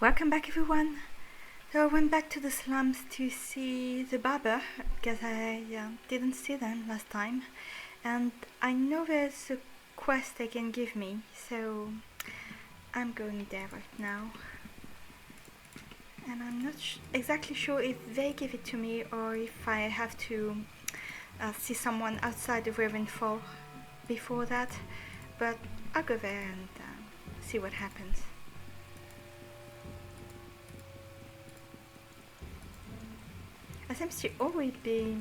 Welcome back everyone. So I went back to the slums to see the barber because I didn't see them last time, and I know there's a quest they can give me, so I'm going there right now. And I'm not exactly sure if they give it to me or if I have to see someone outside of Ravenfall before that, but I'll go there and see what happens. I seem to always be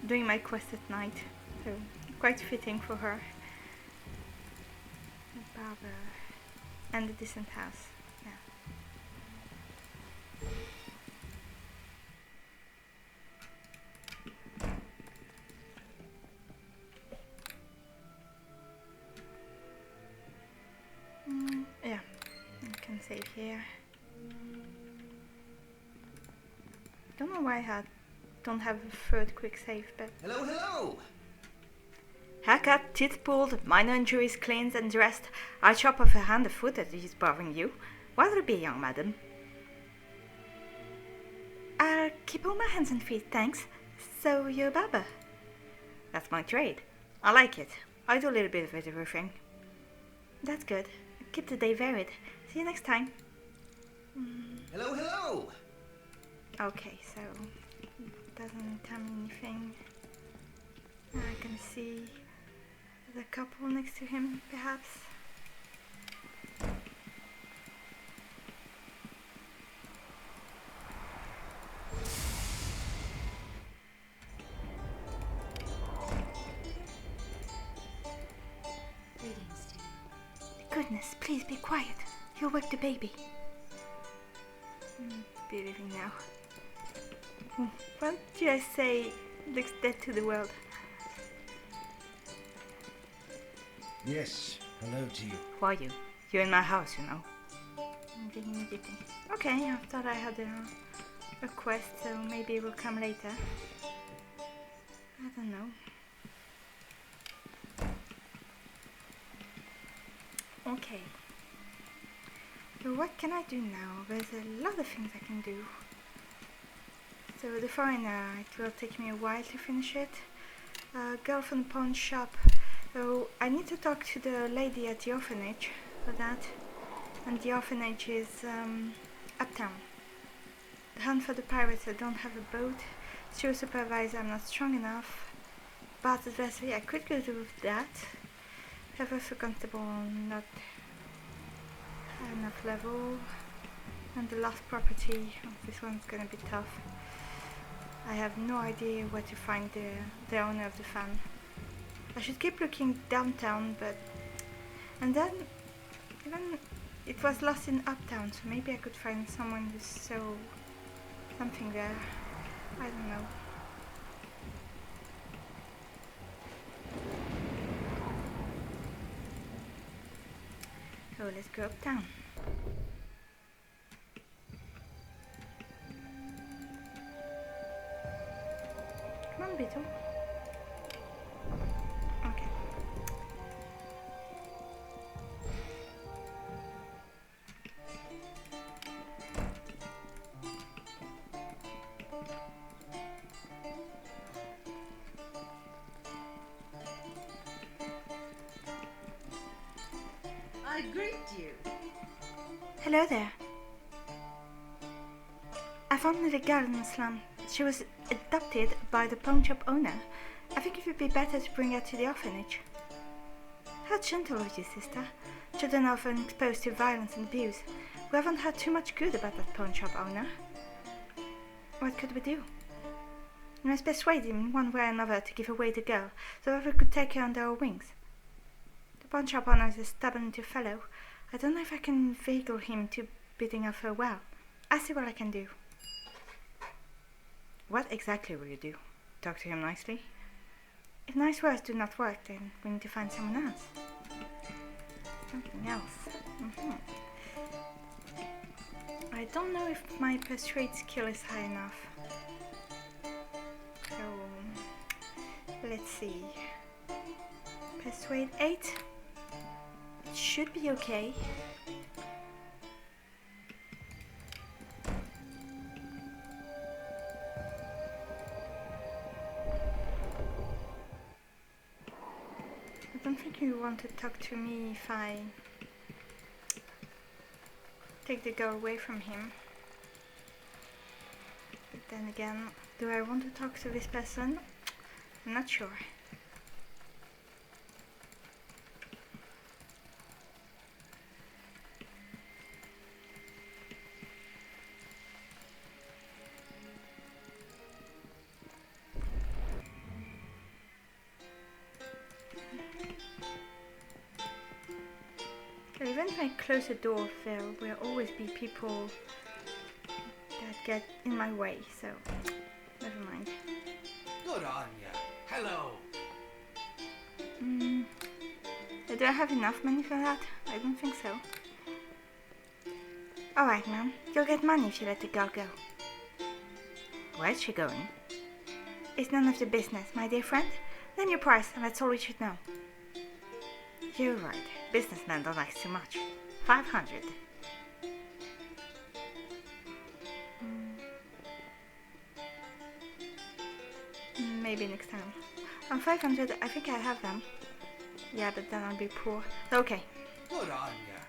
doing my quest at night, so quite fitting for her. A barber and a decent house, yeah. Yeah, I can save here. Don't know why I don't have a third quick save, but... Hello! Haircut, teeth pulled, minor injuries cleansed and dressed. I chop off a hand or foot that is bothering you. What'll it be, young madam? I'll keep all my hands and feet, thanks. So you're a barber? That's my trade. I like it. I do a little bit of everything. That's good. Keep the day varied. See you next time. Hello! Okay, so it doesn't tell me anything. I can see the couple next to him, perhaps. Goodness, please be quiet. You'll wake the baby. Be leaving now. What did I say? Looks dead to the world. Yes, hello to you. Who are you? You're in my house, you know. I'm getting everything. Okay, I thought I had a quest, so maybe it will come later. I don't know. Okay. So what can I do now? There's a lot of things I can do. So the foreigner, it will take me a while to finish it. Girl from the pawn shop. So I need to talk to the lady at the orphanage for that. And the orphanage is uptown. The hunt for the pirates, I don't have a boat. Sewer supervisor, I'm not strong enough. But vessel, I could go do that. However, for constable, not enough level. And the last property, this one's gonna be tough. I have no idea where to find the owner of the farm. I should keep looking downtown, but... And then, even it was lost in uptown, so maybe I could find someone who saw something there. I don't know. So let's go uptown. Come on, Beetle. Okay. I greet you. Hello there. I found a little girl in the slum. She was adopted by the pawn shop owner. I think it would be better to bring her to the orphanage. How gentle of you, sister. Children are often exposed to violence and abuse. We haven't heard too much good about that pawn shop owner. What could we do? We must persuade him in one way or another to give away the girl, so that we could take her under our wings. The pawn shop owner is a stubborn little fellow. I don't know if I can inveigle him to bidding of her well. I'll see what I can do. What exactly will you do? Talk to him nicely? If nice words do not work, then we need to find someone else. Something else. I don't know if my persuade skill is high enough. So, let's see. Persuade 8. It should be okay. he want to talk to me if I take the girl away from him. But then again, do I want to talk to this person? I'm not sure. Even if I close the door, there will always be people that get in my way, so never mind. Good on ya. Hello. Do I have enough money for that? I don't think so. Alright, man. You'll get money if you let the girl go. Where's she going? It's none of the business, my dear friend. Name your price, and that's all we should know. You're right. Businessmen don't ask too much. 500. Maybe next time. On 500, I think I have them. Yeah, but then I'll be poor. Okay. Good on ya.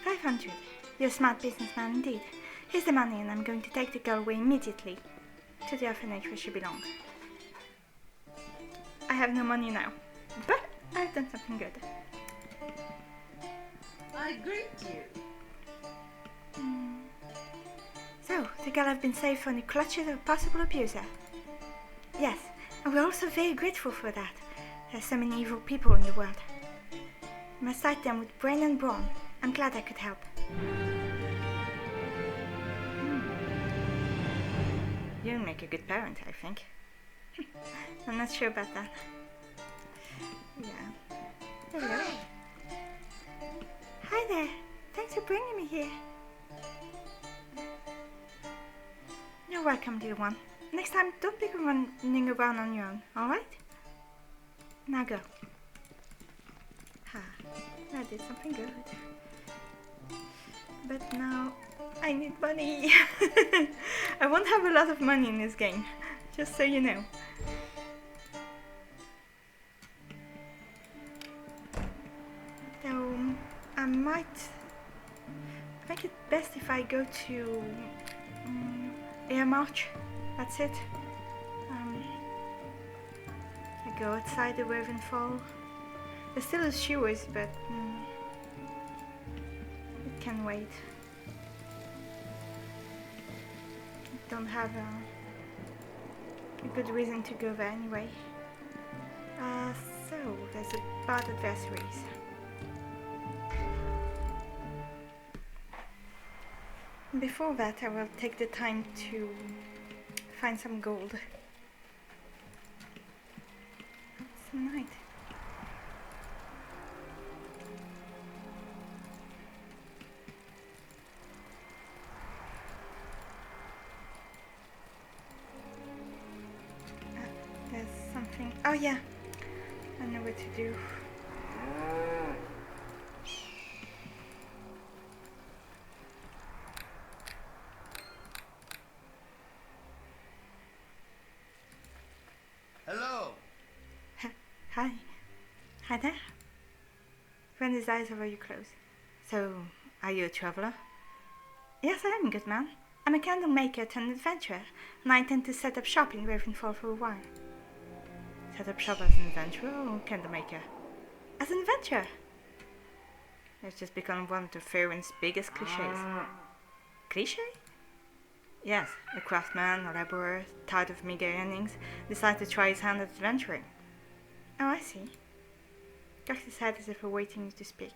500. You're a smart businessman indeed. Here's the money, and I'm going to take the girl away immediately to the orphanage where she belongs. I have no money now, but I've done something good. I greet you. So, the girl has been saved from the clutches of a possible abuser. Yes, and we're also very grateful for that. There's so many evil people in the world. We must fight them with brain and brawn. I'm glad I could help. You'll make a good parent, I think. I'm not sure about that. Yeah. Hello. Hi there. Thanks for bringing me here. You're welcome, dear one. Next time, don't be running around on your own, alright? Now go. I did something good. But now, I need money. I won't have a lot of money in this game, just so you know. So, I might make it best if I go to Air March. That's it. I go outside the Ravenfall. There's still a sewers, but it can wait. I don't have a good reason to go there anyway. So there's about adversaries. Before that, I will take the time to find some gold. It's night. There's something. Oh yeah, I know what to do. Hello. Hi. Hi there. When his eyes over you close. So, are you a traveler? Yes, I am, good man. I'm a candle maker turned adventurer, and I intend to set up shop in Ravenfall for a while. Set up shop as an adventurer or candle maker? As an adventurer! It's just become one of the Faerun's biggest cliches. Cliche? Yes, a craftsman, a laborer, tired of meager earnings, decides to try his hand at adventuring. Oh, I see. Cocks his head as if awaiting you to speak.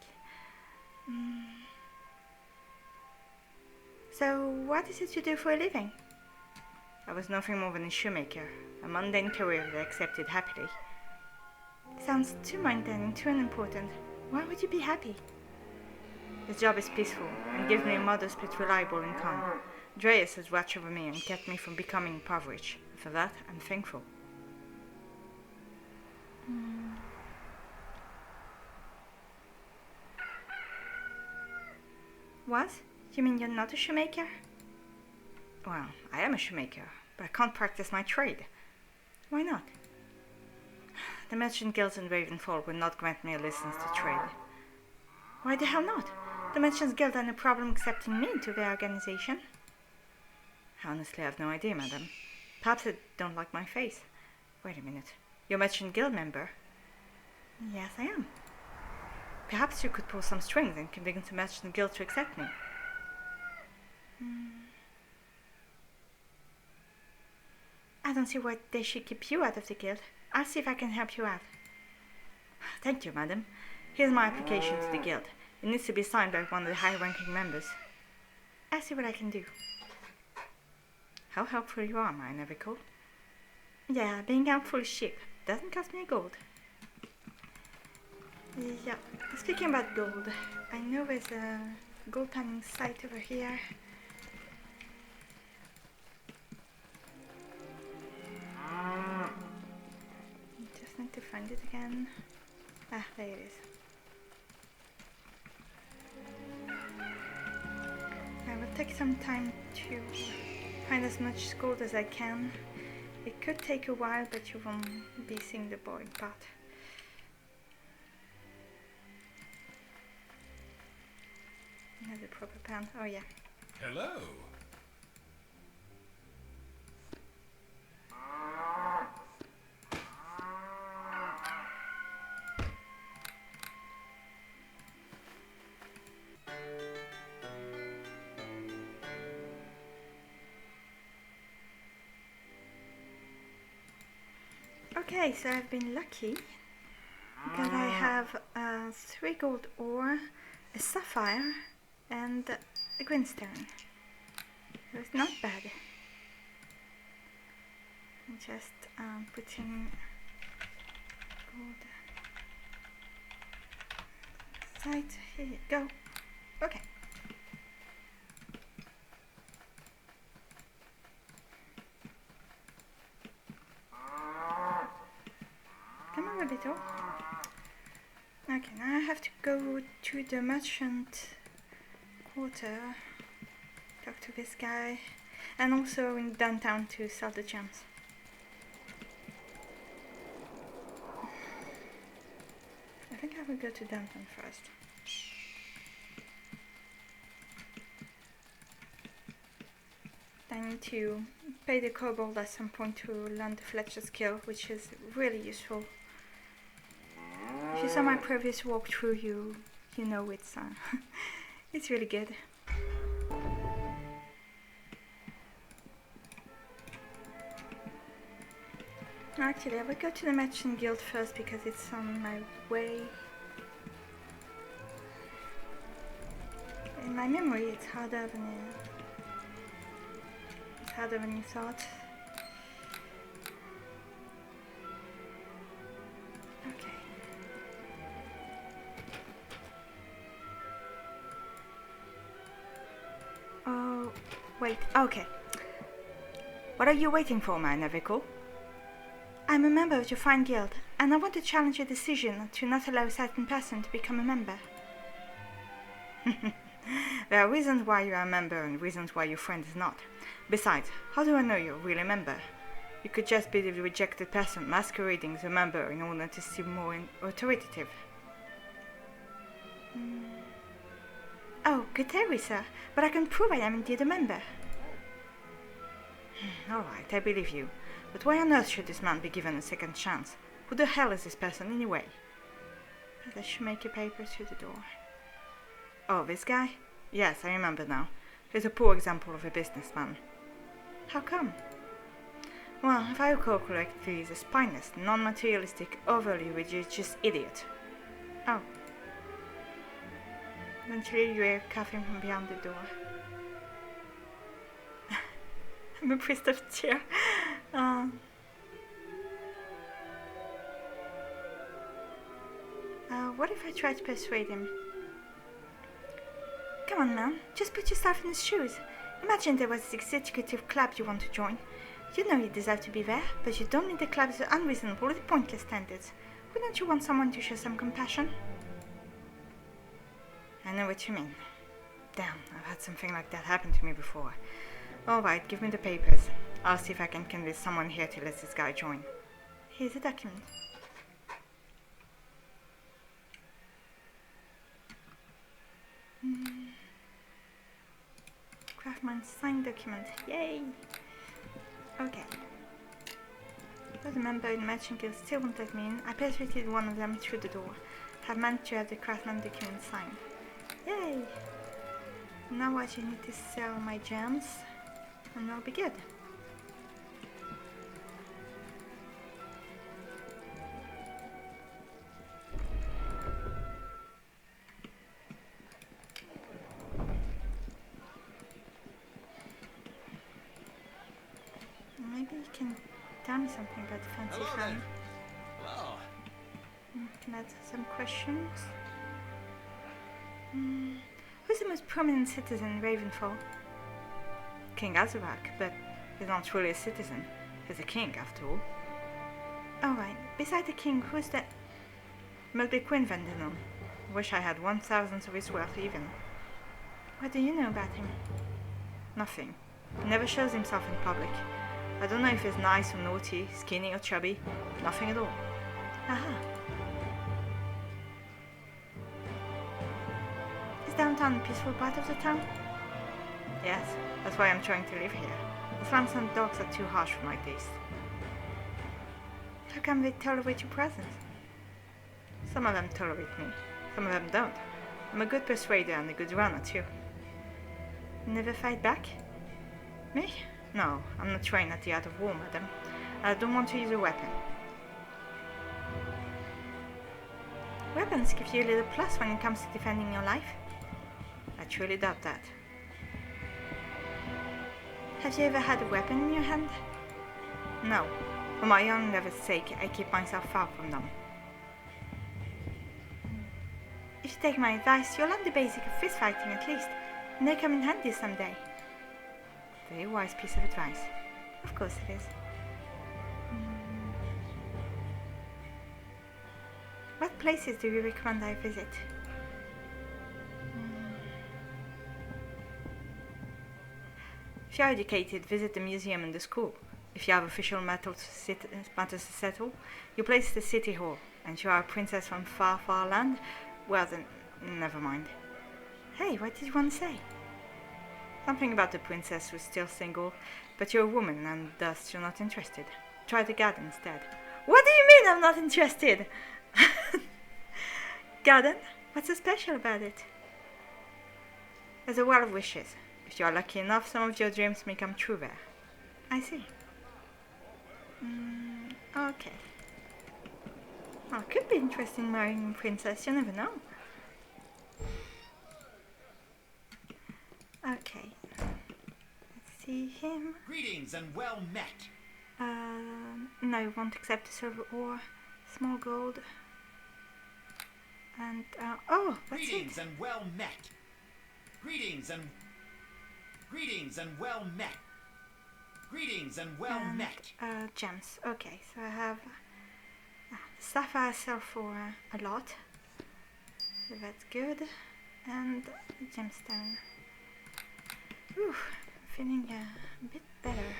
So, what is it you do for a living? I was nothing more than a shoemaker, a mundane career that I accepted happily. Sounds too mundane and too unimportant. Why would you be happy? This job is peaceful and gives me a modest but reliable income. Dreas has watched over me and kept me from becoming impoverished. For that, I'm thankful. What? You mean you're not a shoemaker? Well, I am a shoemaker, but I can't practice my trade. Why not? The merchant guilds in Ravenfall would not grant me a license to trade. Why the hell not? The merchants guild had no problem accepting me into their organization. Honestly, I have no idea, madam. Perhaps they don't like my face. Wait a minute. You're a merchant guild member? Yes, I am. Perhaps you could pull some strings and convince the merchant guild to accept me. I don't see why they should keep you out of the guild. I'll see if I can help you out. Thank you, madam. Here's my application to the guild. It needs to be signed by one of the high-ranking members. I'll see what I can do. How helpful you are, my Neverwinter. Yeah, being helpful is cheap. Doesn't cost me gold. Yeah, speaking about gold, I know there's a gold panning site over here. Just need to find it again. Ah, there it is. I will take some time to find as much gold as I can. It could take a while, but you won't be seeing the boring part. Another proper pan. Oh yeah. Hello. Okay, so I've been lucky because I have 3 gold ore, a sapphire, and a greenstone. So it's not bad. I'm just putting gold aside. Here you go. Okay. Come on, Rabbito. Okay, now I have to go to the merchant quarter, talk to this guy, and also in downtown to sell the gems. I think I will go to downtown first. I need to pay the kobold at some point to learn the Fletcher skill, which is really useful. If you saw my previous walkthrough, you know it's it's really good. Actually, I will go to the merchant guild first because it's on my way. In my memory, it's harder than you thought. Okay. Oh, wait. Okay. What are you waiting for, my Neverwinter? I'm a member of your fine guild, and I want to challenge your decision to not allow a certain person to become a member. There are reasons why you are a member and reasons why your friend is not. Besides, how do I know you're really a member? You could just be the rejected person masquerading as a member in order to seem more authoritative. Oh, good theory, sir, but I can prove I am indeed a member. Alright, I believe you. But why on earth should this man be given a second chance? Who the hell is this person anyway? I should make a paper through the door. Oh, this guy? Yes, I remember now. He's a poor example of a businessman. How come? Well, if I recall correctly, he's a spineless, non-materialistic, overly religious idiot. Oh. Eventually you hear coughing from behind the door. I'm a priest of cheer. What if I try to persuade him? Come on, man. Just put yourself in his shoes. Imagine there was this executive club you want to join. You know you deserve to be there, but you don't need the club's unreasonable or pointless standards. Wouldn't you want someone to show some compassion? I know what you mean. Damn, I've had something like that happen to me before. Alright, give me the papers. I'll see if I can convince someone here to let this guy join. Here's a document. Craftsman signed document. Yay! Okay. But the member in the matching guild still won't let me in. I persuaded one of them through the door. Have managed to have the Craftsman document signed. Yay! Now I just need to sell my gems and I'll be good. Maybe you can tell me something about the fancy Hello fan. there. Hello. Can I ask some questions? Who's the most prominent citizen in Ravenfall? King Azarak, but he's not really a citizen. He's a king, after all. Alright, beside the king, who's that? Must be Quinn Vandenon. Wish I had 1,000 of his wealth even. What do you know about him? Nothing. He never shows himself in public. I don't know if he's nice or naughty, skinny or chubby. Nothing at all. Aha. Is downtown a peaceful part of the town? Yes, that's why I'm trying to live here. The slums and dogs are too harsh for my taste. How come they tolerate your presence? Some of them tolerate me, some of them don't. I'm a good persuader and a good runner too. Never fight back? Me? No, I'm not trained at the art of war, madam. I don't want to use a weapon. Weapons give you a little plus when it comes to defending your life. I truly doubt that. Have you ever had a weapon in your hand? No. For my own lover's sake, I keep myself far from them. If you take my advice, you'll learn the basic of fist fighting at least, and they come in handy someday. Very wise piece of advice. Of course it is. What places do you recommend I visit? If you're educated, visit the museum and the school. If you have official matters to settle, you place the city hall. And if you are a princess from far, far land, well then, never mind. Hey, what did you want to say? Something about the princess who's still single, but you're a woman and thus you're not interested. Try the garden instead. What do you mean I'm not interested? Garden? What's so special about it? There's a well of wishes. If you are lucky enough, some of your dreams may come true there. I see. Okay. Well, it could be interesting marrying a princess, you never know. Okay. Let's see him. Greetings and well met. No, won't accept a silver ore, small gold. And, oh, that's Greetings it. and well met. Greetings and well met. Greetings and well met. Gems. Okay, so I have sapphire sell for a lot. So that's good. And gemstone. Ooh, feeling a bit better.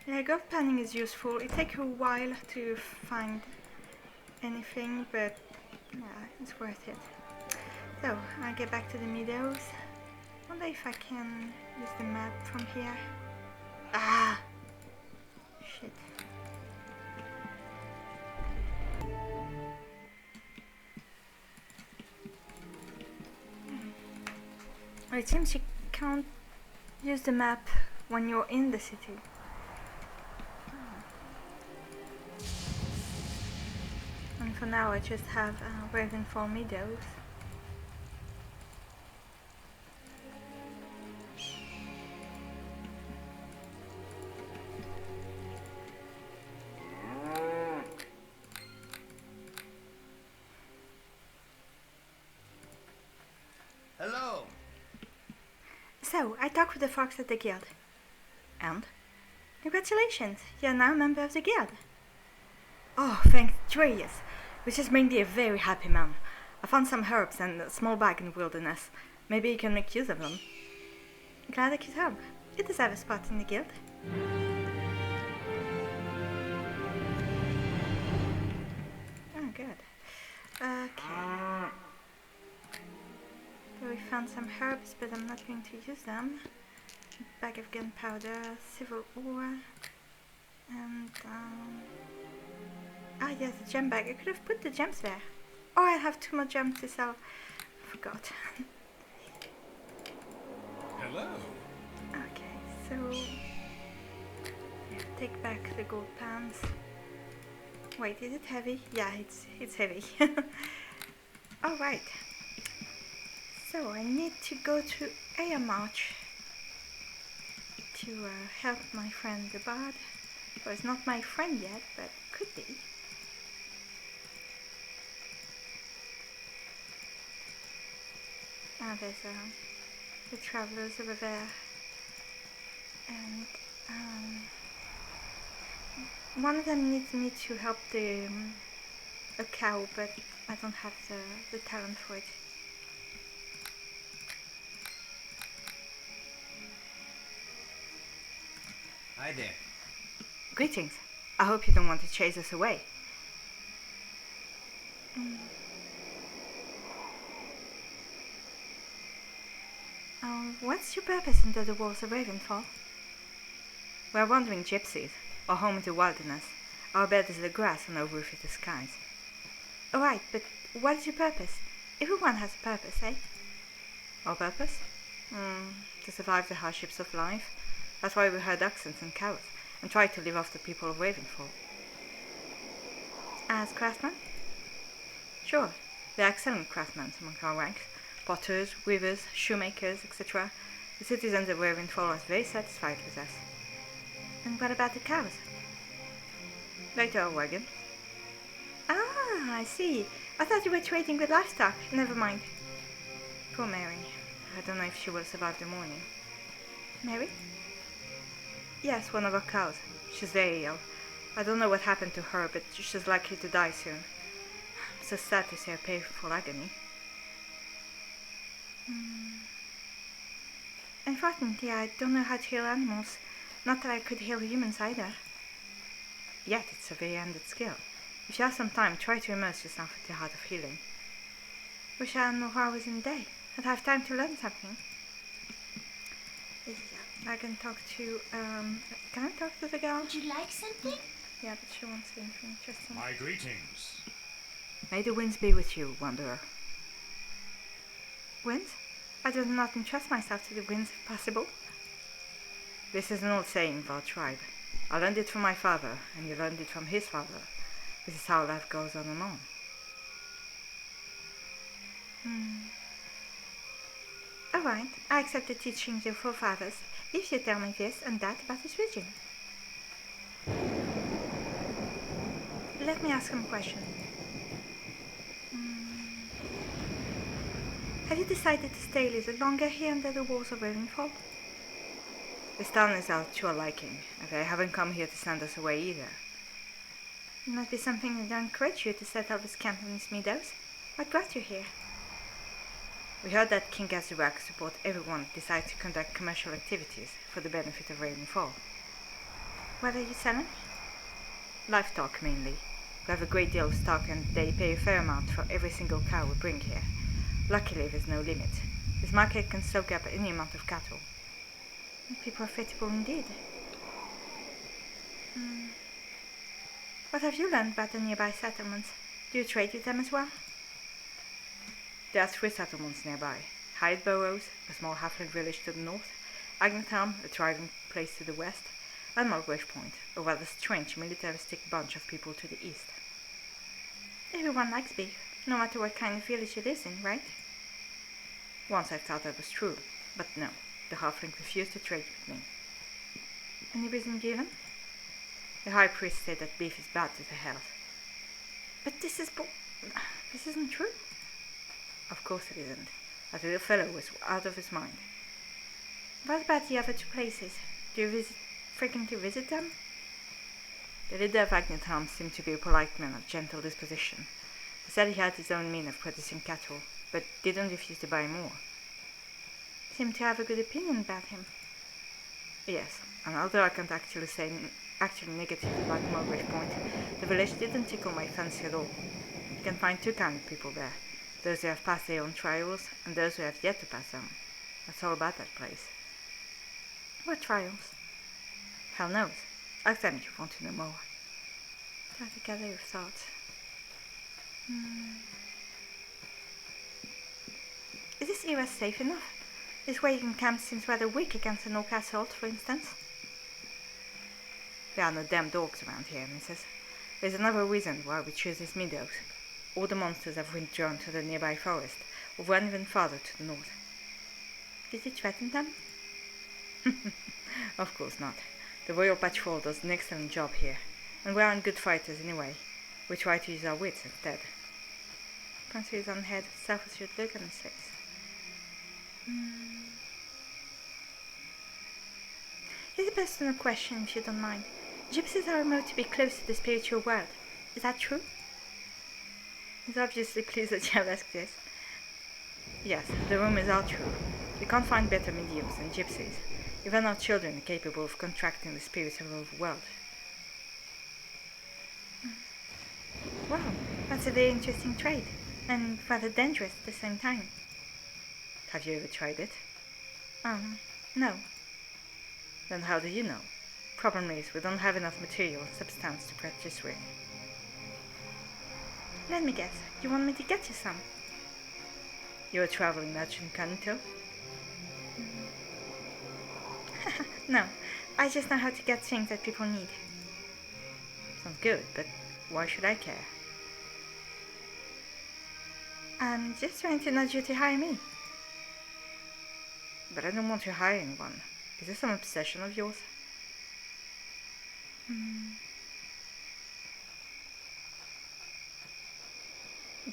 Yeah, gold panning is useful. It takes a while to find anything, but yeah, it's worth it. So, I'll get back to the Meadows. Wonder if I can use the map from here. Ah! Shit. Oh, it seems you can't use the map when you're in the city. And for now I just have Ravenfall Meadows. Hello. So, I talked with the folks at the guild. And? Congratulations, you're now a member of the guild. Oh, thanks, joyous. Which has made me a very happy man. I found some herbs and a small bag in the wilderness. Maybe you can make use of them. Glad I could help. You deserve a spot in the guild. Okay. So we found some herbs, but I'm not going to use them. A bag of gunpowder, silver ore, and yes, a gem bag. I could have put the gems there. Oh, I have 2 more gems to sell. I forgot. Hello. Okay, so yeah, take back the gold pans. Wait, is it heavy? Yeah, it's heavy. All right. So I need to go to Air March to help my friend the bard. Well, it's not my friend yet, but could be. There's the travelers over there, and one of them needs me to help a cow, but I don't have the talent for it. Hi there. Greetings. I hope you don't want to chase us away. What's your purpose under the walls of Ravenfall? We're wandering gypsies, our home in the wilderness. Our bed is the grass and our roof is the skies. Alright, but what is your purpose? Everyone has a purpose, eh? Our purpose? To survive the hardships of life. That's why we herd accents and cows, and try to live off the people of Ravenfall. As craftsmen? Sure, there are excellent craftsmen among our ranks. Potters, weavers, shoemakers, etc. The citizens of Ravenfall are very satisfied with us. And what about the cows? Later our wagon. Ah, I see. I thought you were trading with livestock. Never mind. Poor Mary. I don't know if she will survive the morning. Mary? Yes, one of our cows. She's very ill. I don't know what happened to her, but she's likely to die soon. I'm so sad to see her painful agony. Unfortunately, I don't know how to heal animals. Not that I could heal humans either. Yet it's a very ended skill. If you have some time, try to immerse yourself in the art of healing. Wish I had more hours in the day. I'd have time to learn something. Yeah, I can talk to, can I talk to the girl? Would you like something? Yeah, but she wants anything interesting. My greetings. May the winds be with you, wanderer. Winds? I do not entrust myself to the winds if possible. This is an old saying of our tribe. I learned it from my father, and he learned it from his father. This is how life goes on and on. Alright, I accept the teachings of your forefathers, if you tell me this and that about this region. Let me ask some questions. Have you decided to stay a little longer here under the walls of Ravenfall? This town is out to our liking, and they haven't come here to send us away either. It must be something that encouraged you to set up this camp in these Meadows. What brought you here? We heard that King Azurak supports everyone that decides to conduct commercial activities for the benefit of Ravenfall. What are you selling? Livestock, mainly. We have a great deal of stock and they pay a fair amount for every single cow we bring here. Luckily, there's no limit. This market can soak up any amount of cattle. Be profitable indeed. What have you learned about the nearby settlements? Do you trade with them as well? There are 3 settlements nearby. Hyde Burrows, a small halfling village to the north, Agnetam, a thriving place to the west, and Mulgrave Point, a rather strange militaristic bunch of people to the east. Everyone likes beef, no matter what kind of village it is in, right? Once I thought that was true, but no, the halfling refused to trade with me. Any reason given? The high priest said that beef is bad to the health. But this isn't true. Of course it isn't. That little fellow was out of his mind. What about the other 2 places? Do you frequently visit them? The leader of Agnetam seemed to be a polite man of gentle disposition. He said he had his own means of producing cattle, but didn't refuse to buy more. Seemed to have a good opinion about him. Yes, and although I can't actually say negative about Mulgrave Point, the village didn't tickle my fancy at all. can find two kinds of people there. Those who have passed their own trials, and those who have yet to pass them. That's all about that place. What trials? Hell knows. Ask them if you want to know more. Try to gather your thoughts. Is this era safe enough? This waiting camp seems rather weak against an orc assault, for instance. There are no damn dogs around here, missus. There's another reason why we choose these meadows. All the monsters have withdrawn to the nearby forest, or run even farther to the north. Did you threaten them? Of course not. The Royal Patrol does an excellent job here, and we aren't good fighters anyway. We try to use our wits instead. Prince his own head, self-assured look on his face. Here's a personal question, if you don't mind. Gypsies are remote to be close to the spiritual world. Is that true? He's obviously pleased that you have asked this. Yes, the rumors are true. You can't find better mediums than gypsies. Even our children are capable of contracting the spirits of the world. Wow, that's a very interesting trait, and rather dangerous at the same time. Have you ever tried it? No. Then how do you know? Problem is, we don't have enough material and substance to practice with. Let me guess, you want me to get you some? You're a traveling merchant, Kanito? No, I just know how to get things that people need. Sounds good, but why should I care? I'm just trying to nudge you to hire me. But I don't want to hire anyone. Is this some obsession of yours?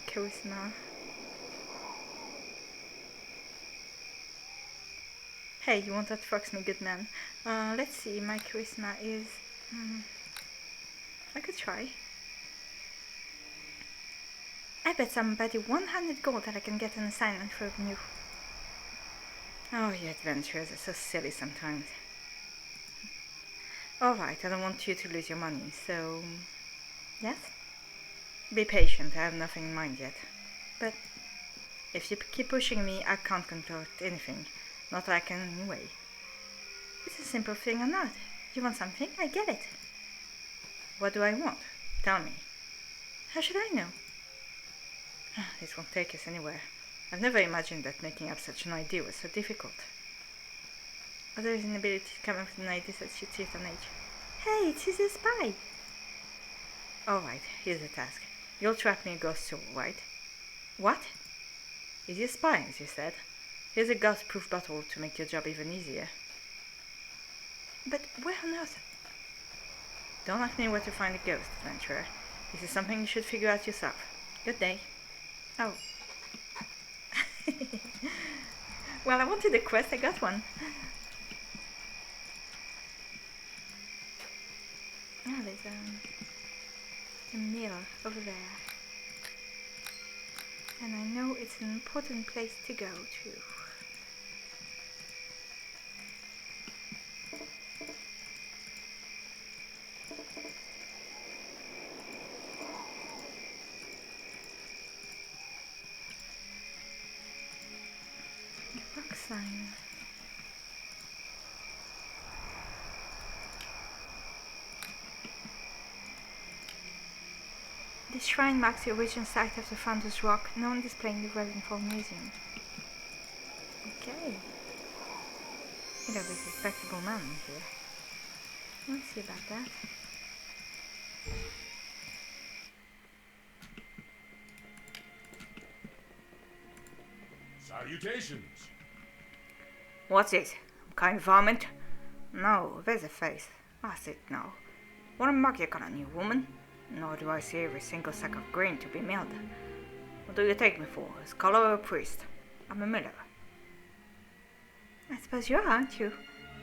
Charisma. Hey, you won't outfox me, good man. Let's see, my charisma is... I could try. I bet somebody 100 gold that I can get an assignment from you. Oh, you adventurers are so silly sometimes. Alright, I don't want you to lose your money, so... Yes? Be patient, I have nothing in mind yet. But if you keep pushing me, I can't concoct anything. Not that I can anyway. It's a simple thing or not. You want something? I get it. What do I want? Tell me. How should I know? This won't take us anywhere. I've never imagined that making up such an idea was so difficult. Or there is an ability to come up with an idea that suits your own age. Hey, it's a spy! Alright, here's the task. You'll trap me a ghost soul, right? What? Is he a spy, as you said? Here's a ghost-proof bottle to make your job even easier. But where on earth? Don't ask me where to find a ghost, adventurer. This is something you should figure out yourself. Good day. Oh. Well, I wanted a quest, I got one. Ah, there's a mill over there. And I know it's an important place to go to. Rock sign. This shrine marks the original site of the Founder's Rock, now on display in the Ravenfall Museum. Okay. You know, this respectable man here. Let's see about that. Salutations. What's this? Kind of varmint? No, there's a face. That's it now. What a mark you got on you, woman. Nor do I see every single sack of grain to be milled. What do you take me for, a scholar or a priest? I'm a miller. I suppose you are, aren't you?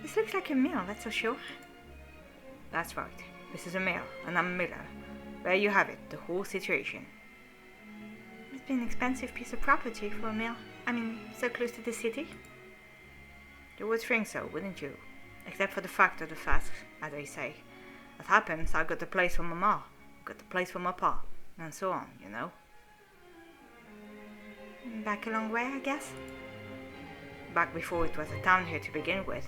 This looks like a mill, that's for sure. That's right. This is a mill, and I'm a miller. There you have it, the whole situation. Must be an expensive piece of property for a mill. I mean, so close to the city. You would think so, wouldn't you? Except for the fact of the fact, as they say. That happens, I got the place for my ma, got the place for my pa, and so on, you know. Back a long way, I guess. Back before it was a town here to begin with.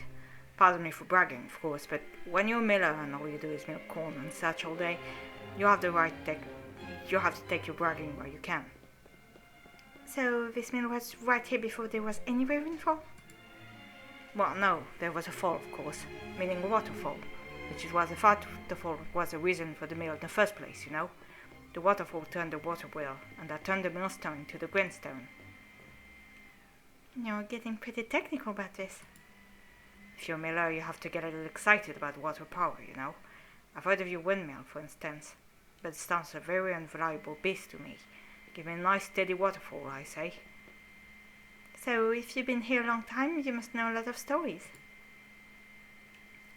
Pardon me for bragging, of course, but when you're a miller and all you do is milk corn and such all day, you have to take your bragging where you can. So this mill was right here before there was any rainfall? Well, no, there was a fall, of course, meaning a waterfall, which is why the waterfall was the reason for the mill in the first place, you know. The waterfall turned the water wheel, and that turned the millstone to the grindstone. You're getting pretty technical about this. If you're a miller, you have to get a little excited about water power, you know. I've heard of your windmill, for instance, but it sounds a very unreliable beast to me. Give me a nice steady waterfall, I say. So, if you've been here a long time, you must know a lot of stories.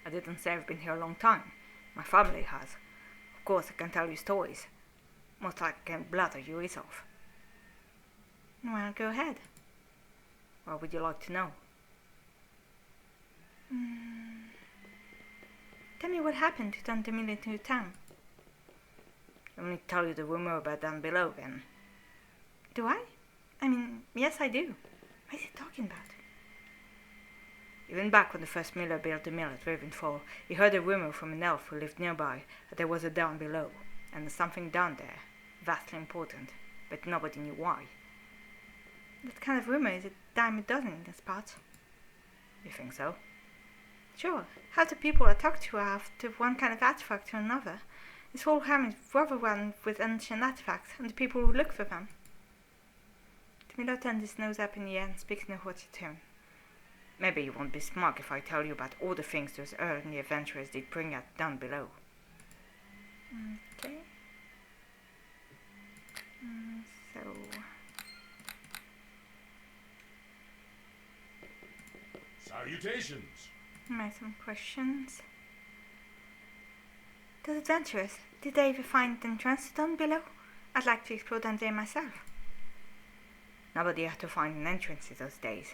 I didn't say I've been here a long time. My family has. Of course, I can tell you stories. Most like I can blather your ears off. Well, go ahead. What would you like to know? Tell me what happened to turn the mill into a town. Let me tell you the rumor about down below, then. Do I? I mean, yes, I do. What is he talking about? Even back when the first miller built the mill at Ravenfall, he heard a rumor from an elf who lived nearby that there was a down below, and there's something down there, vastly important, but nobody knew why. What kind of rumor is a dime a dozen in this part? You think so? Sure. How the people I talk to have to one kind of artifact to another. This whole ham is overrun with ancient artifacts and the people who look for them. The miller turned his nose up in the air and speaks in a haughty tone. Maybe you won't be smug if I tell you about all the things those early adventurers did bring out down below. Okay. So... Salutations! Some questions. Those adventurers, did they ever find an entrance down below? I'd like to explore down there myself. Nobody had to find an entrance in those days.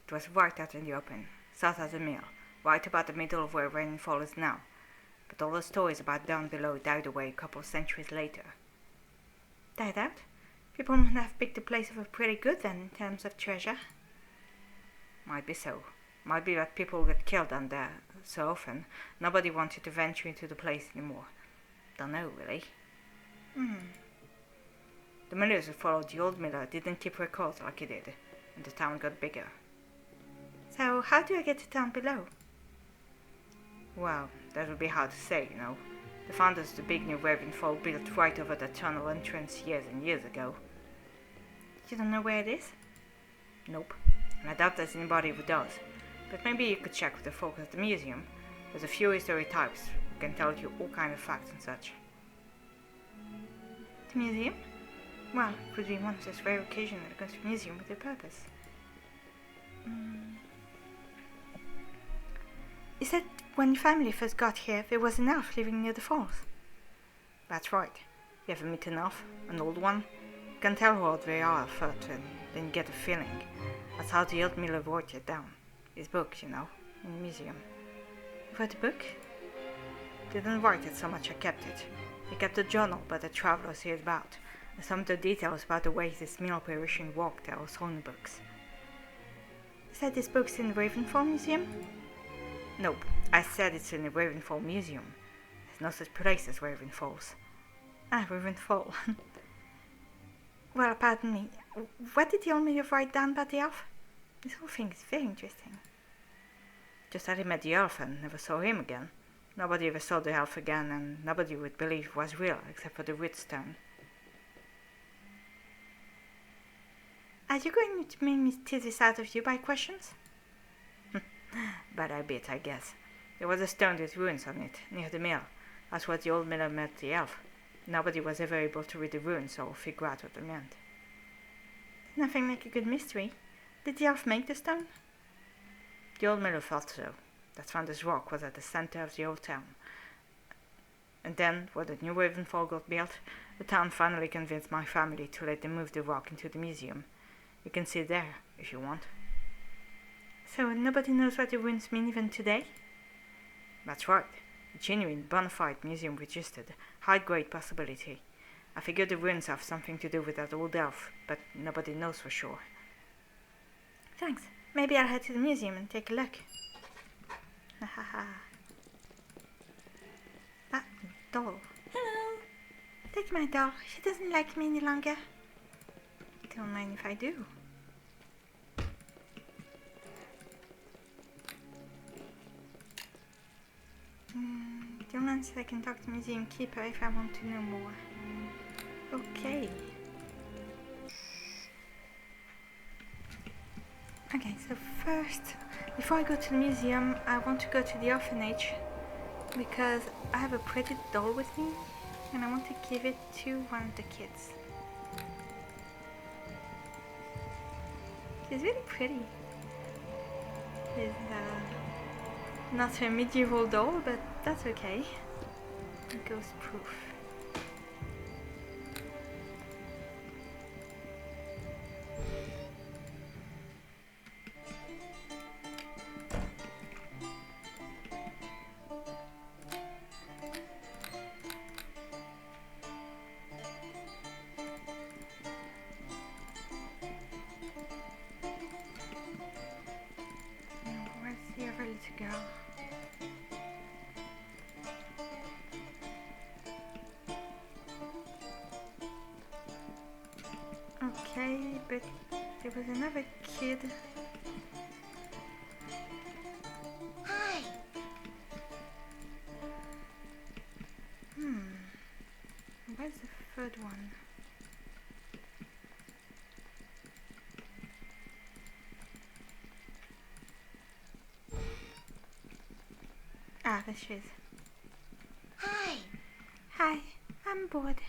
It was right out in the open, south of the mill, right about the middle of where Rainfall is now. But all the stories about down below died away a couple of centuries later. Died out? People must have picked the place over pretty good then, in terms of treasure. Might be so. Might be that people get killed down there so often, nobody wanted to venture into the place anymore. Don't know, really. The millers who followed the old miller didn't keep records like he did, and the town got bigger. So, how do I get to down below? Well, that would be hard to say, you know. The founders of the big new Ravenfall built right over the tunnel entrance years and years ago. You don't know where it is? Nope, and I doubt there's anybody who does. But maybe you could check with the folk at the museum. There's a few history types who can tell you all kind of facts and such. The museum? Well, it would be one of those rare occasions that I go to the museum with a purpose. You said when your family first got here, there was an elf living near the falls. That's right. You ever meet an elf? An old one? You can tell how old they are at first, and then you get a feeling. That's how the old miller wrote it down. His book, you know, in the museum. You read the book? Didn't write it so much I kept it. He kept a journal about the travellers he had about, and some of the details about the way this mill apparition walked are also in the books. You said this book's in the Ravenfall Museum? Nope, I said it's in the Ravenfall Museum. There's no such place as Ravenfalls. Ah, Ravenfall. Well, pardon me. What did the old miller write down about the elf? This whole thing is very interesting. Just that he met the elf and never saw him again. Nobody ever saw the elf again, and nobody would believe it was real, except for the wheatstone. Are you going to make me tease this out of you by questions? Bad habit, I guess. There was a stone with runes on it, near the mill. That's where the old miller met the elf. Nobody was ever able to read the runes or figure out what they meant. Nothing like a good mystery. Did the elf make the stone? The old miller thought so. That Founder's Rock was at the center of the old town. And then, when the new Ravenfall got built, the town finally convinced my family to let them move the rock into the museum. You can see it there, if you want. So nobody knows what the runes mean even today? That's right. A genuine, bona fide museum registered, high-grade possibility. I figured the ruins have something to do with that old elf, but nobody knows for sure. Thanks. Maybe I'll head to the museum and take a look. Hahaha. Ah, doll. Hello. Take my doll. She doesn't like me any longer. Don't mind if I do. Dylan said I can talk to museum keeper if I want to know more. Okay. Okay, so first, before I go to the museum, I want to go to the orphanage because I have a pretty doll with me and I want to give it to one of the kids. She's really pretty. She's not a medieval doll, but that's okay. Ghost proof. Where's the other little girl? Okay, but there was another kid. Hi. Where's the third one? Ah, there she is. Hi. Hi, I'm bored.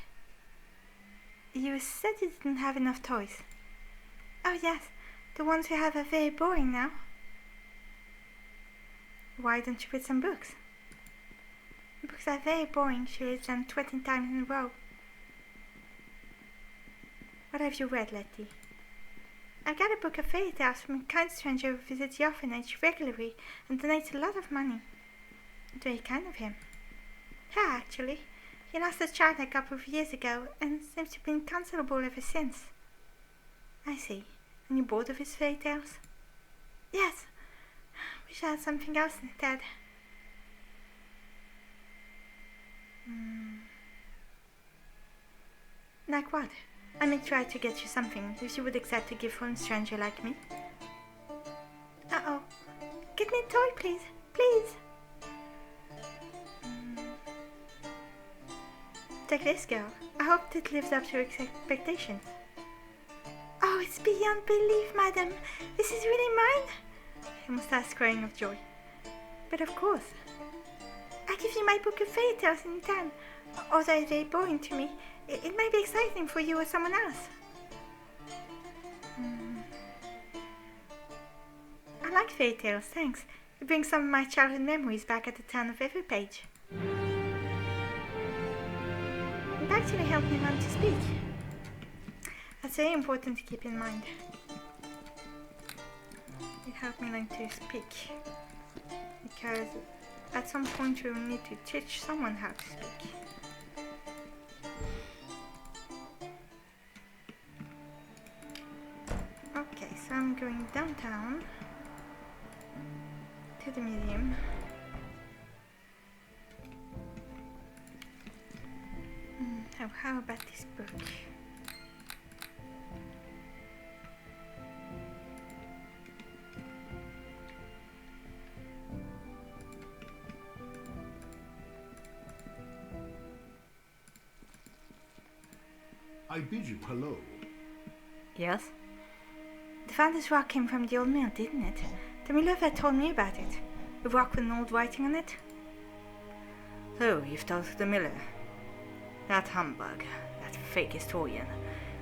You said you didn't have enough toys. Oh yes, the ones you have are very boring now. Why don't you read some books? Books are very boring. She reads them 20 times in a row. What have you read lately? I got a book of fairy tales from a kind stranger who visits the orphanage regularly and donates a lot of money. Very kind of him. Yeah, actually. He lost his child a couple of years ago and seems to have been inconsolable ever since. I see. And you're bored of his fairy tales? Yes. Wish I had something else instead. Like what? I may try to get you something if you would accept a gift from a stranger like me. Uh-oh. Get me a toy, please. Please. Take this, girl. I hope it lives up to your expectations. Oh, it's beyond belief, madam. This is really mine? He must start crying of joy. But of course. I give you my book of fairy tales in return. Although they're boring to me, it may be exciting for you or someone else. I like fairy tales, thanks. It brings some of my childhood memories back at the turn of every page. It actually helped me learn to speak. That's very important to keep in mind. It helped me learn to speak. Because at some point we will need to teach someone how to speak. Okay, so I'm going downtown to the museum. How about this book? I bid you hello. Yes? The Founder's Rock came from the old mill, didn't it? The miller told me about it. The rock with an old writing on it. So, you've told the miller. That humbug, that fake historian.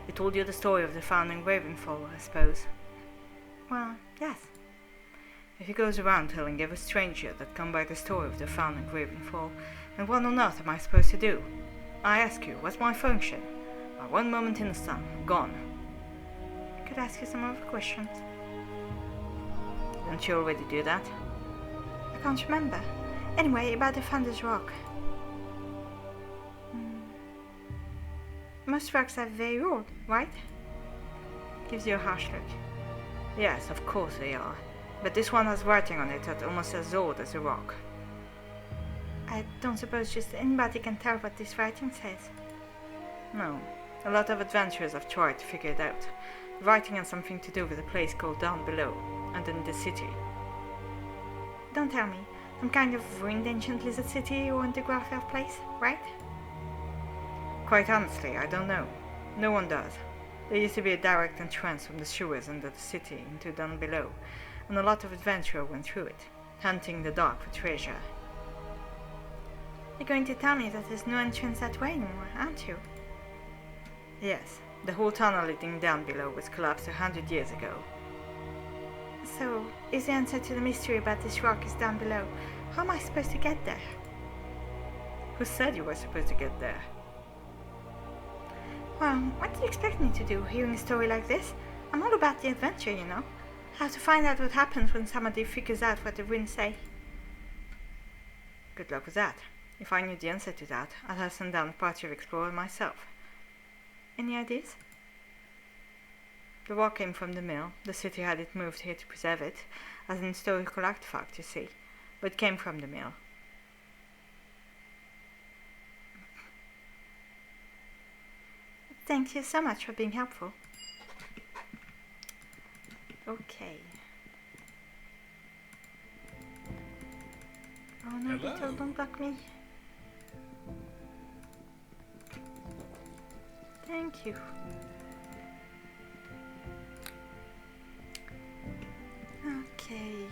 He told you the story of the founding Ravenfall, I suppose. Well, yes. If he goes around telling every stranger that come by the story of the founding Ravenfall, then what on earth am I supposed to do? I ask you, what's my function? My one moment in the sun, gone. I could ask you some other questions. Didn't you already do that? I can't remember. Anyway, about the Founder's Rock. Most rocks are very old, right? Gives you a harsh look. Yes, of course they are. But this one has writing on it that's almost as old as a rock. I don't suppose just anybody can tell what this writing says. No. A lot of adventurers have tried to figure it out. The writing has something to do with a place called Down Below, and in the city. Don't tell me. Some kind of ruined ancient lizard city or underground place, right? Quite honestly, I don't know. No one does. There used to be a direct entrance from the sewers under the city into Down Below, and a lot of adventurers went through it, hunting the dark for treasure. You're going to tell me that there's no entrance that way anymore, aren't you? Yes, the whole tunnel leading down below was collapsed 100 years ago. So, is the answer to the mystery about this rock is down below? How am I supposed to get there? Who said you were supposed to get there? Well, what do you expect me to do, hearing a story like this? I'm all about the adventure, you know. How to find out what happens when somebody figures out what the runes say. Good luck with that. If I knew the answer to that, I'd have sent down a party of explorers myself. Any ideas? The rock came from the mill. The city had it moved here to preserve it, as an historical artifact, you see. But it came from the mill. Thank you so much for being helpful. Okay. Oh no, Beetle, don't block me. Thank you. Okay.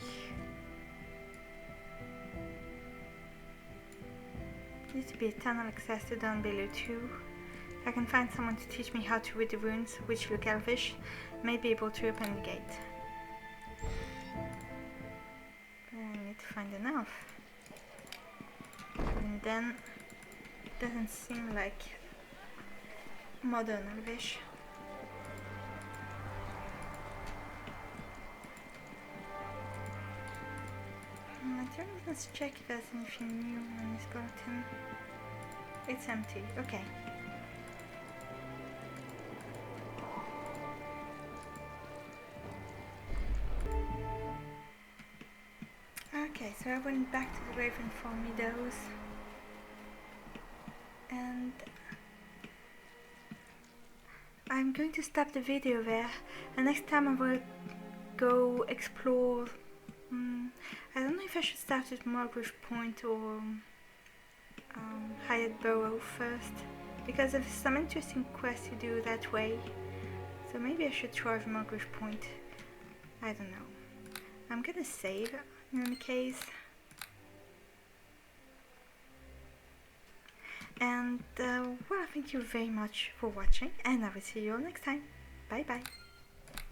Used to be a tunnel access to down below too. If I can find someone to teach me how to read the runes, which look elvish, I may be able to open the gate. But I need to find enough. And then it doesn't seem like modern elvish. Let's check if there's anything new on this bulletin. It's empty. Okay. Okay, so I went back to the Ravenfall Meadows and I'm going to stop the video there, and next time I will go explore. I don't know if I should start at Margaret Point or Hyatt Burrow first, because there's some interesting quests to do that way. So maybe I should try Margaret Point. I don't know. I'm gonna save in any case. And well, thank you very much for watching, and I will see you all next time. Bye bye.